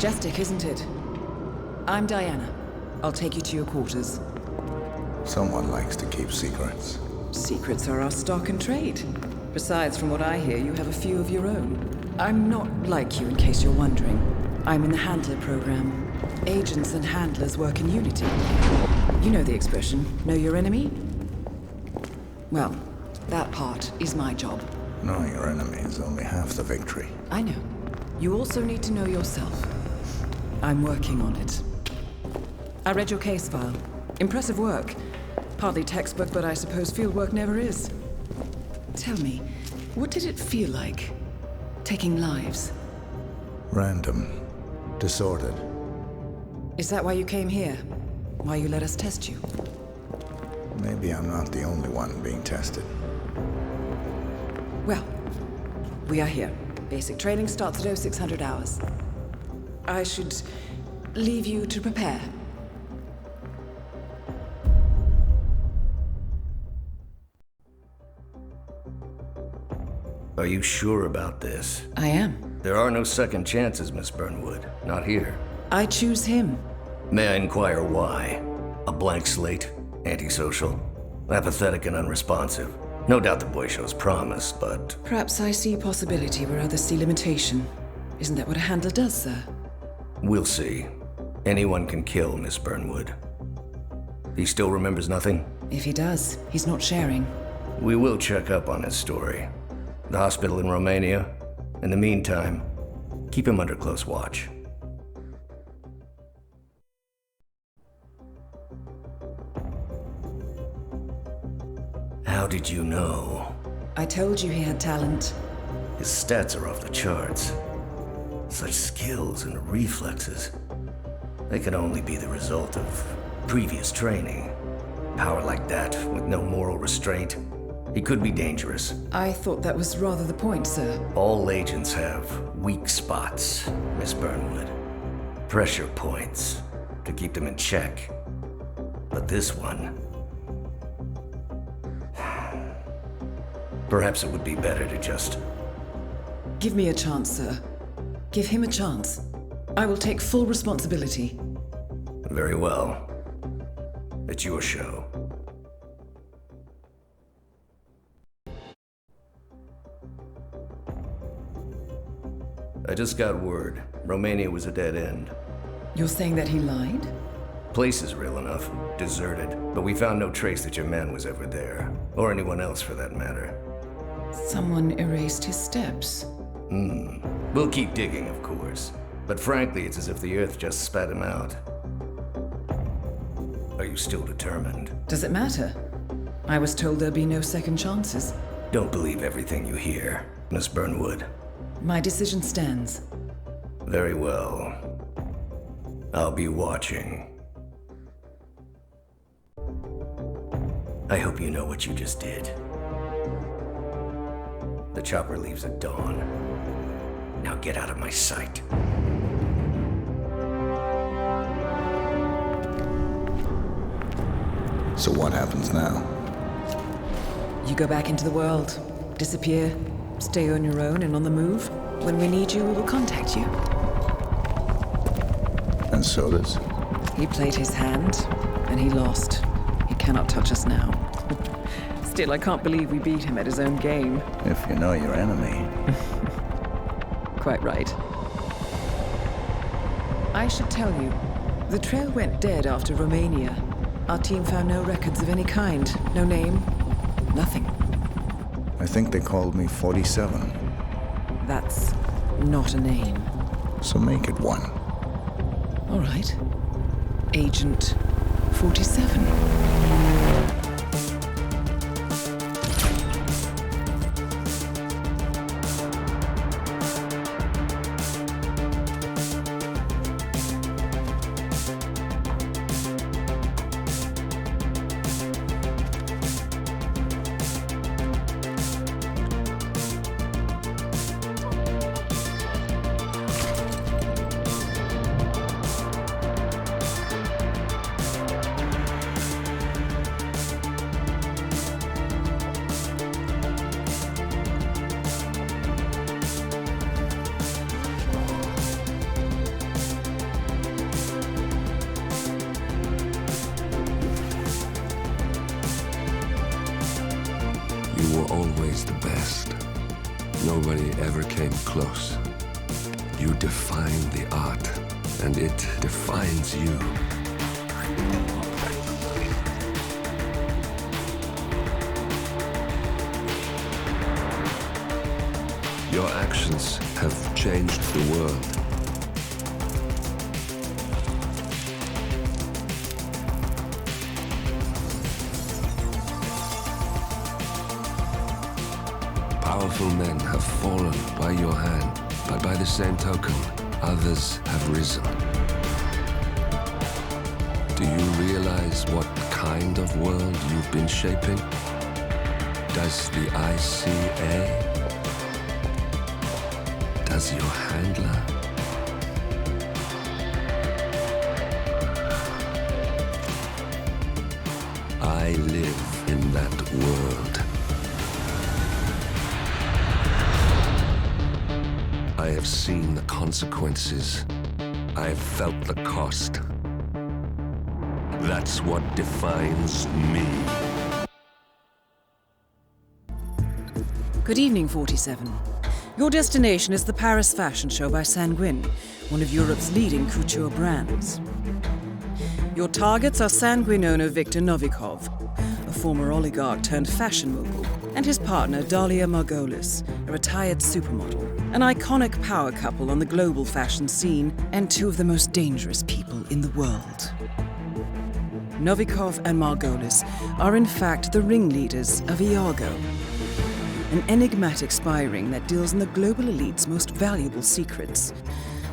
Majestic, isn't it? I'm Diana. I'll take you to your quarters. Someone likes to keep secrets. Secrets are our stock and trade. Besides, from what I hear, you have a few of your own. I'm not like you, in case you're wondering. I'm in the Handler program. Agents and handlers work in unity. You know the expression, know your enemy? Well, that part is my job. Knowing your enemy is only half the victory. I know. You also need to know yourself. I'm working on it. I read your case file. Impressive work. Hardly textbook, but I suppose fieldwork never is. Tell me, what did it feel like, taking lives? Random. Disordered. Is that why you came here? Why you let us test you? Maybe I'm not the only one being tested. Well, we are here. Basic training starts at 0600 hours. I should leave you to prepare. Are you sure about this? I am. There are no second chances, Miss Burnwood. Not here. I choose him. May I inquire why? A blank slate? Antisocial? Apathetic and unresponsive? No doubt the boy shows promise, but... Perhaps I see possibility where others see limitation. Isn't that what a handler does, sir? We'll see. Anyone can kill Miss Burnwood. He still remembers nothing? If he does, he's not sharing. We will check up on his story. The hospital in Romania. In the meantime, keep him under close watch. How did you know? I told you he had talent. His stats are off the charts. Such skills and reflexes. They can only be the result of previous training. Power like that, with no moral restraint, he could be dangerous. I thought that was rather the point, sir. All agents have weak spots, Miss Burnwood. Pressure points to keep them in check. But this one... Perhaps it would be better to just... Give me a chance, sir. Give him a chance. I will take full responsibility. Very well. It's your show. I just got word. Romania was a dead end. You're saying that he lied? Place is real enough. Deserted. But we found no trace that your man was ever there. Or anyone else for that matter. Someone erased his steps. We'll keep digging, of course. But frankly, it's as if the Earth just spat him out. Are you still determined? Does it matter? I was told there'd be no second chances. Don't believe everything you hear, Miss Burnwood. My decision stands. Very well. I'll be watching. I hope you know what you just did. The chopper leaves at dawn. Now get out of my sight. So what happens now? You go back into the world, disappear, stay on your own and on the move. When we need you, we will contact you. And so does? He played his hand, and he lost. He cannot touch us now. Still, I can't believe we beat him at his own game. If you know your enemy. Quite right. I should tell you, the trail went dead after Romania. Our team found no records of any kind. No name, nothing. I think they called me 47. That's not a name. So make it one. All right. Agent 47. were always the best. Nobody ever came close. You define the art, and it defines you. Your actions have changed the world. Powerful men have fallen by your hand, but by the same token, others have risen. Do you realize what kind of world you've been shaping? Does the ICA? Does your handler? I live in that world. I have seen the consequences. I have felt the cost. That's what defines me. Good evening, 47. Your destination is the Paris Fashion Show by Sanguine, one of Europe's leading couture brands. Your targets are Sanguine owner Viktor Novikov, a former oligarch turned fashion mogul, and his partner Dalia Margolis, a retired supermodel, an iconic power couple on the global fashion scene, and two of the most dangerous people in the world. Novikov and Margolis are in fact the ringleaders of Iago, an enigmatic spy ring that deals in the global elite's most valuable secrets.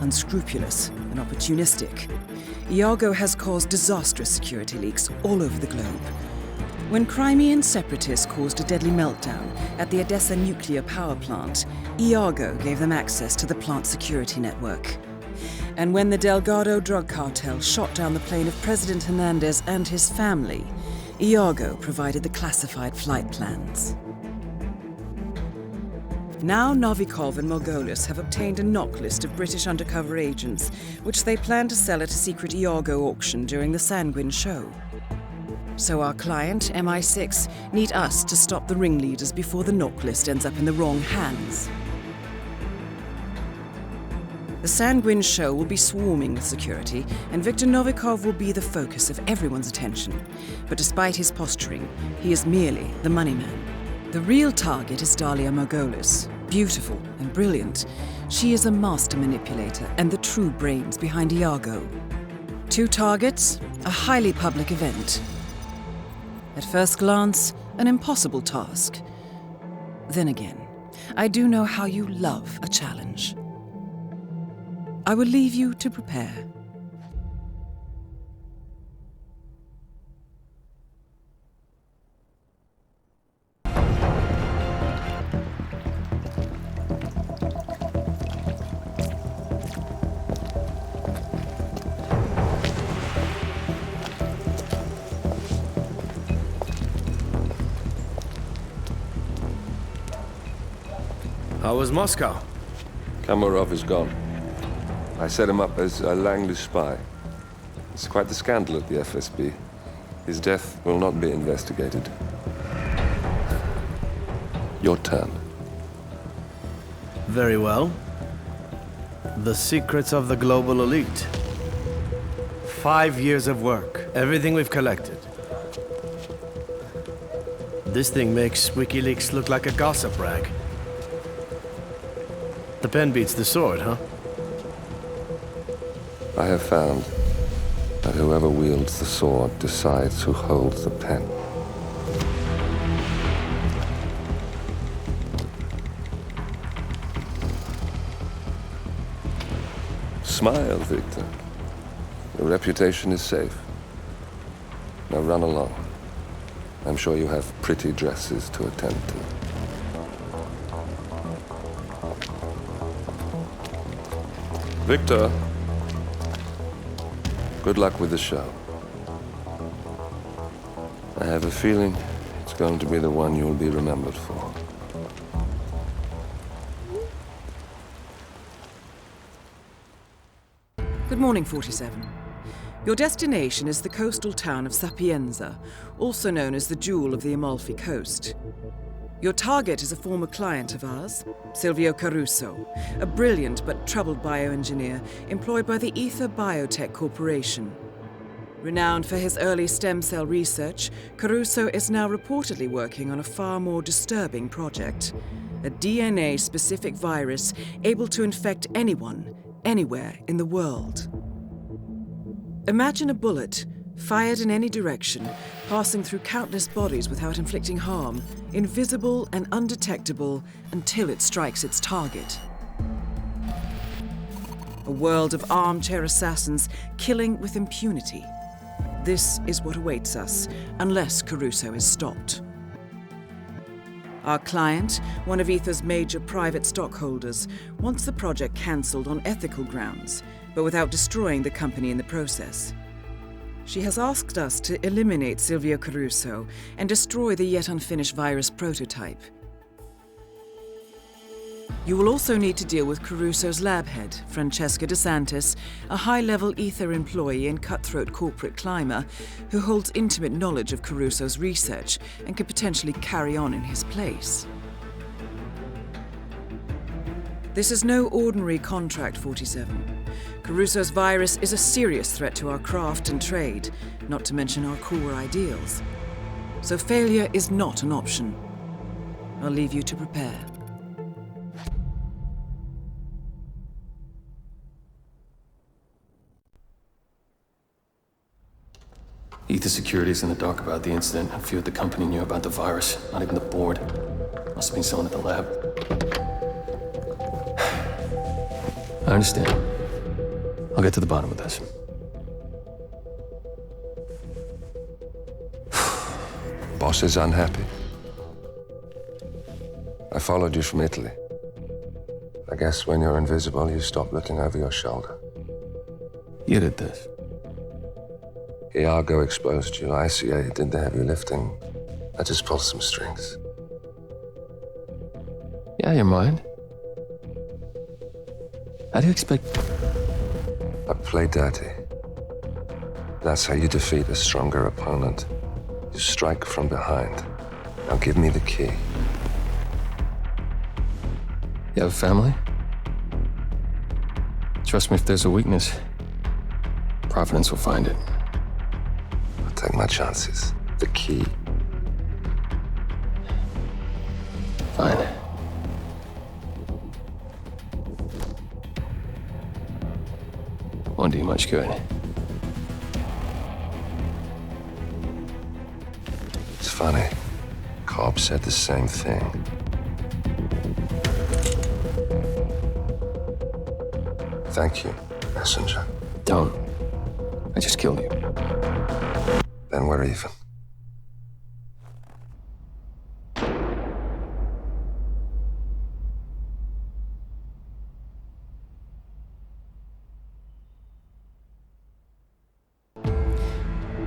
Unscrupulous and opportunistic, Iago has caused disastrous security leaks all over the globe. When Crimean separatists caused a deadly meltdown at the Odessa nuclear power plant, Iago gave them access to the plant's security network. And when the Delgado drug cartel shot down the plane of President Hernandez and his family, Iago provided the classified flight plans. Now Novikov and Margolis have obtained a knock list of British undercover agents, which they plan to sell at a secret Iago auction during the Sanguine show. So our client, MI6, need us to stop the ringleaders before the knock list ends up in the wrong hands. The Sanguine show will be swarming with security, and Viktor Novikov will be the focus of everyone's attention. But despite his posturing, he is merely the money man. The real target is Dalia Margolis. Beautiful and brilliant, she is a master manipulator and the true brains behind Iago. Two targets, a highly public event. At first glance, an impossible task. Then again, I do know how you love a challenge. I will leave you to prepare. How was Moscow? Kamarov is gone. I set him up as a Langley spy. It's quite the scandal at the FSB. His death will not be investigated. Your turn. Very well. The secrets of the global elite. 5 years of work. Everything we've collected. This thing makes WikiLeaks look like a gossip rag. The pen beats the sword, huh? I have found that whoever wields the sword decides who holds the pen. Smile, Victor. Your reputation is safe. Now run along. I'm sure you have pretty dresses to attend to. Victor, good luck with the show. I have a feeling it's going to be the one you'll be remembered for. Good morning, 47. Your destination is the coastal town of Sapienza, also known as the Jewel of the Amalfi Coast. Your target is a former client of ours, Silvio Caruso, a brilliant but troubled bioengineer employed by the Ether Biotech Corporation. Renowned for his early stem cell research, Caruso is now reportedly working on a far more disturbing project. A DNA-specific virus able to infect anyone, anywhere in the world. Imagine a bullet, fired in any direction, passing through countless bodies without inflicting harm, invisible and undetectable until it strikes its target. A world of armchair assassins killing with impunity. This is what awaits us, unless Caruso is stopped. Our client, one of Ether's major private stockholders, wants the project cancelled on ethical grounds, but without destroying the company in the process. She has asked us to eliminate Silvio Caruso and destroy the yet unfinished virus prototype. You will also need to deal with Caruso's lab head, Francesca De Santis, a high-level Ether employee and cutthroat corporate climber who holds intimate knowledge of Caruso's research and could potentially carry on in his place. This is no ordinary contract, 47. Caruso's virus is a serious threat to our craft and trade, not to mention our core ideals. So failure is not an option. I'll leave you to prepare. Ether Security's in the dark about the incident. A few at the company knew about the virus. Not even the board. Must have been someone at the lab. I understand. I'll get to the bottom of this. Boss is unhappy. I followed you from Italy. I guess when you're invisible, you stop looking over your shoulder. You did this. Iago exposed you. ICA did the heavy lifting. I just pulled some strings. Yeah, your mind. How do you expect... I play dirty. That's how you defeat a stronger opponent. You strike from behind. Now give me the key. You have a family? Trust me, if there's a weakness, Providence will find it. I'll take my chances. The key. Fine. Won't do you much good. It's funny. Cobb said the same thing. Thank you, messenger. Don't. I just killed you. Then we're even.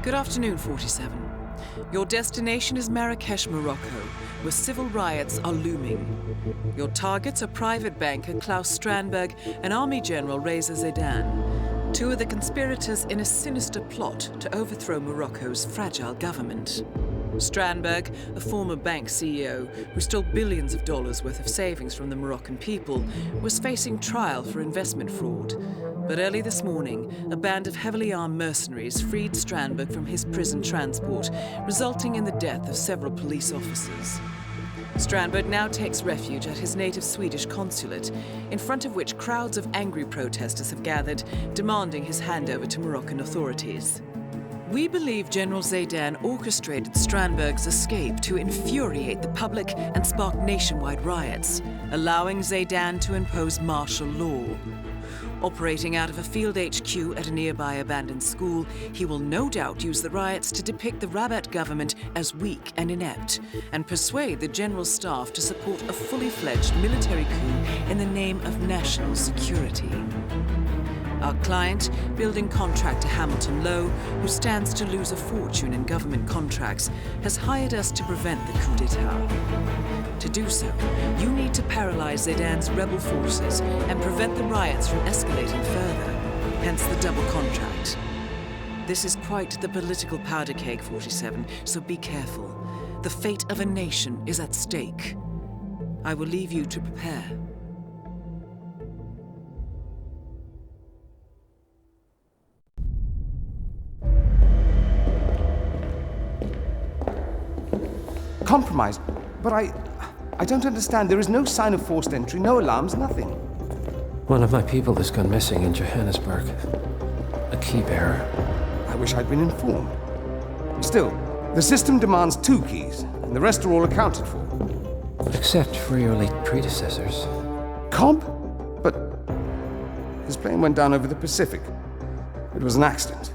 Good afternoon, 47. Your destination is Marrakesh, Morocco, where civil riots are looming. Your targets are private banker Claus Strandberg and Army General Reza Zaidan, two of the conspirators in a sinister plot to overthrow Morocco's fragile government. Strandberg, a former bank CEO who stole billions of dollars worth of savings from the Moroccan people, was facing trial for investment fraud. But early this morning, a band of heavily armed mercenaries freed Strandberg from his prison transport, resulting in the death of several police officers. Strandberg now takes refuge at his native Swedish consulate, in front of which crowds of angry protesters have gathered, demanding his handover to Moroccan authorities. We believe General Zaidan orchestrated Strandberg's escape to infuriate the public and spark nationwide riots, allowing Zaidan to impose martial law. Operating out of a field HQ at a nearby abandoned school, he will no doubt use the riots to depict the Rabat government as weak and inept, and persuade the general staff to support a fully fledged military coup in the name of national security. Our client, building contractor Hamilton Lowe, who stands to lose a fortune in government contracts, has hired us to prevent the coup d'etat. To do so, you need to paralyze Zaidan's rebel forces and prevent the riots from escalating further, hence the double contract. This is quite the political powder keg, 47, so be careful. The fate of a nation is at stake. I will leave you to prepare. Compromised? But I don't understand. There is no sign of forced entry, no alarms, nothing. One of my people has gone missing in Johannesburg. A key bearer. I wish I'd been informed. Still, the system demands 2 keys, and the rest are all accounted for. Except for your late predecessors. Comp? But his plane went down over the Pacific. It was an accident.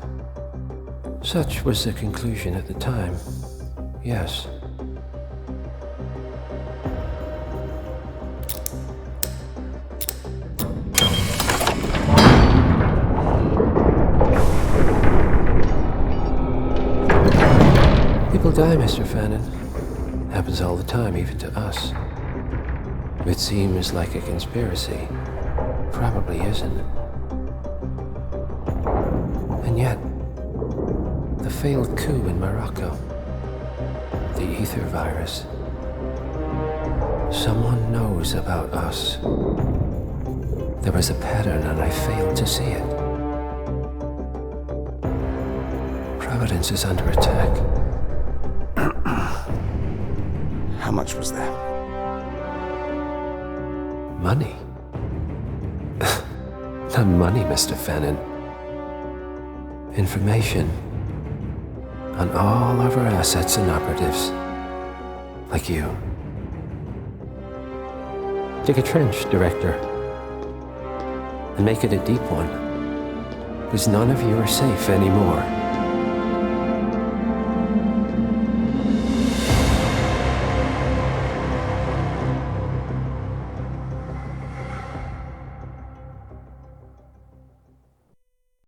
Such was the conclusion at the time. Yes. People die, Mr. Fannin. Happens all the time, even to us. It seems like a conspiracy. Probably isn't. And yet, the failed coup in Morocco, the ether virus. Someone knows about us. There was a pattern and I failed to see it. Providence is under attack. How much was there? Money? Not money, Mr. Fannin. Information on all of our assets and operatives. Like you. Dig a trench, Director. And make it a deep one. Because none of you are safe anymore.